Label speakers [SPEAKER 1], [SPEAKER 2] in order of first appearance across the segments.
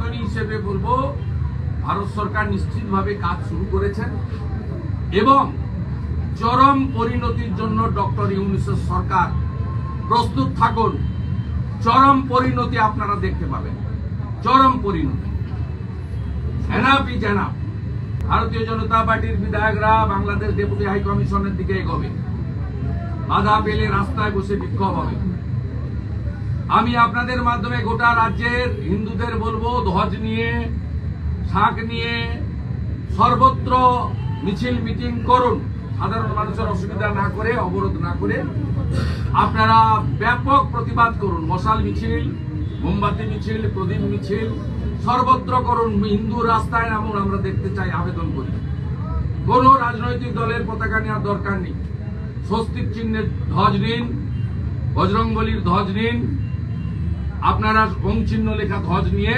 [SPEAKER 1] সনাতনী হিসেবে বলবো ভারত সরকার নিশ্চিতভাবে কাজ শুরু করেছেন এবং চরম পরিণতির জন্য ডক্টর ইউনূসের সরকার প্রস্তুত থাকুন। চরম পরিণতি আপনারা দেখতে পাবেন, চরম পরিণতি। এনাফই জানাব। ভারতীয় জনতা পার্টির বিধায়করা বাংলাদেশ ডেপুটি হাই কমিশনের দিকে এগোবে, বাধা পেলে রাস্তায় বসে বিক্ষোভ হবে। আমি আপনাদের মাধ্যমে গোটা রাজ্যের হিন্দুদের বলবো, ধ্বজ নিয়ে, শাক নিয়ে সর্বত্র মিছিল মিটিং করুন। সাধারণ মানুষের অসুবিধা না করে, অবরোধ না করে আপনারা ব্যাপক প্রতিবাদ করুন। মশাল মিছিল, মোমবাতি মিছিল, প্রদীপ মিছিল সর্বত্র করুন। হিন্দু রাস্তায় নামুন, আমরা দেখতে চাই, আবেদন করি। কোন রাজনৈতিক দলের পতাকা নেওয়ার দরকার নেই। স্বস্তিক চিহ্নের ধ্বজ নিন, বজরংবলীর ধ্বজ নিন, আপনারা ওম চিহ্ন লেখা ধ্বজ নিয়ে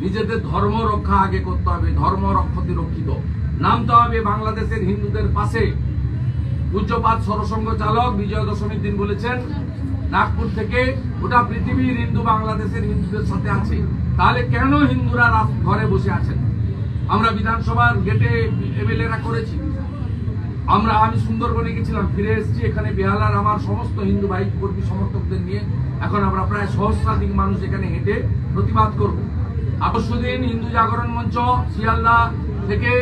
[SPEAKER 1] নিজেদের ধর্ম রক্ষা আগে করতে হবে। ধর্ম রক্ষতে রক্ষিত নামতে হবে বাংলাদেশের হিন্দুদের পাশে। পূজ্যপাদ সরসংঘ চালক বিজয়া দশমীর দিন বলেছেন, নাগপুর থেকে গোটা পৃথিবীর হিন্দু বাংলাদেশের হিন্দুদের সাথে আছে। তাহলে কেন হিন্দুরা ঘরে বসে আছেন? আমরা বিধানসভার গেটে এমএলএরা করেছি। আমি সুন্দরবনে গেছিলাম, ফিরে এসেছি। এখানে বেহালার আমার সমস্ত হিন্দু ভাই কর্মী সমর্থকদের নিয়ে এখন আমরা প্রায় সহস্রাধিক মানুষ এখানে হেঁটে প্রতিবাদ করব। পরশুদিন হিন্দু জাগরণ মঞ্চ শিয়ালদা থেকে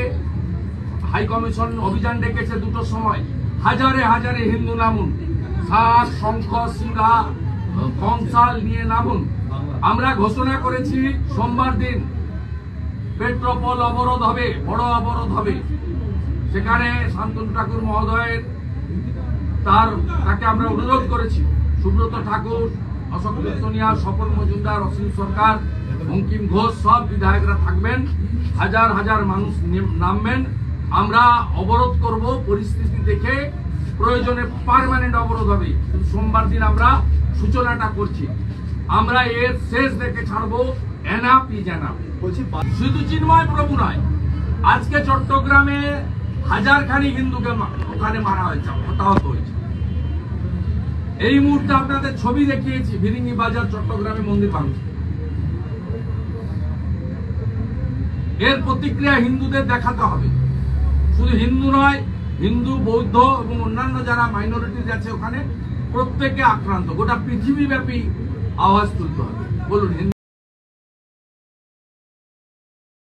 [SPEAKER 1] হাই কমিশন অভিযান ডেকেছে 2টোর সময়। হাজারে হাজারে হিন্দু নামুন, শাক, শঙ্খ, শিলা, কংসাল নিয়ে নামুন। আমরা ঘোষণা করেছি সোমবার দিন পেট্রোপোল অবরোধ হবে, বড় অবরোধ হবে। সেখানে শান্তনু ঠাকুর মহোদয়ের তাকে আমরা অনুরোধ করেছি। সুব্রত ঠাকুর, অশোক কীর্তনিয়া, স্বপন মজুমদার, অসীম সরকার, বঙ্কিম ঘোষ সব বিধায়করা থাকবেন। হাজার হাজার মানুষ নামবেন। আমরা অবরোধ করব, পরিস্থিতি দেখে প্রয়োজনে পার্মানেন্ট অবরোধ হবে। সোমবার দিন আমরা সূচনাটা করছি। আমরা এর শেষ দেখে ছাড়বো। এনাফই জানাব। শুধু চিন্ময় প্রভু নয়, আজকে চট্টগ্রামে হাজারখানি হিন্দুকে ওখানে মারা হয়েছে, হতাহত হয়েছে। এই মুহূর্তে আপনাদের ছবি দেখিয়েছি, ভিরিঙ্গি বাজার চট্টগ্রামে মন্দির ভাঙছে। এর প্রতিক্রিয়া হিন্দুদের দেখাতে হবে। শুধু হিন্দু নয়, হিন্দু, বৌদ্ধ এবং অন্যান্য যারা মাইনরিটিজ আছে ওখানে প্রত্যেকে আক্রান্ত। গোটা পৃথিবীব্যাপী আওয়াজ তুলতে হবে। বলুন।